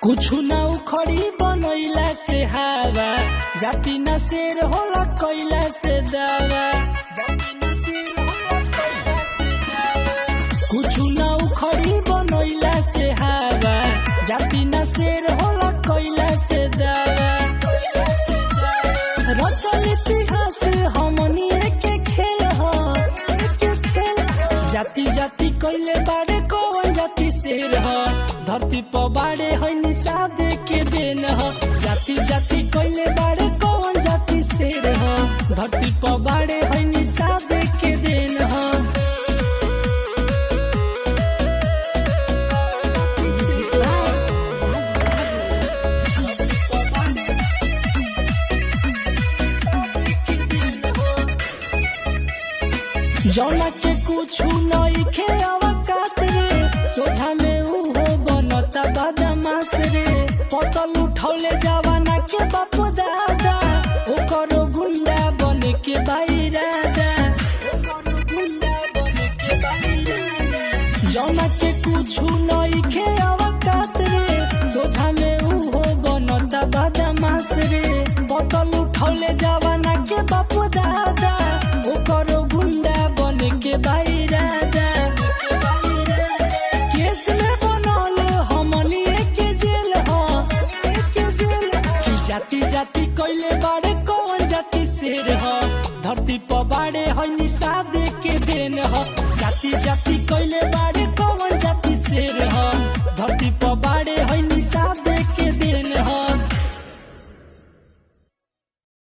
कुछ ना उखड़ी बनैला से हवा, जाति न शेर होला कैला से दावा। कुछ ना उखड़ी बनैला से हवा, जाति न शेर होला कैला से दावा। रचल इतिहास हमनी के खेल ह, जाति जाति कैले बारे कौन जाति शेर ह, धरती पर बाड़े है निषाद के देन ह। जाति जाति कैले बाड़े कौन जाति शेर ह, धरती पर बाड़े है निषाद के देन ह। जौना के कुछ नहीं खे अवकात रे, सोझा में उहो बनता बदमाश रे। पतल उठौले जवाना के बाप दादा, ओकरो गुंडा बने के बाई राजा। जौना के कुछ नहीं खे अवकात रे, सोझा में उहो बनता बदमाश रे। पतल उठौले जवाना के बाप दादा, ओकरो गुंडा बने के बाई राजा। केस में बनल हमनी के जेल ह, कि जाति जाति कैले बाड़े कौन जाति शेर ह, धरती पर बाड़े है निषाद के देन ह। जाति जाति कैले बाड़े कौन जाति शेर ह,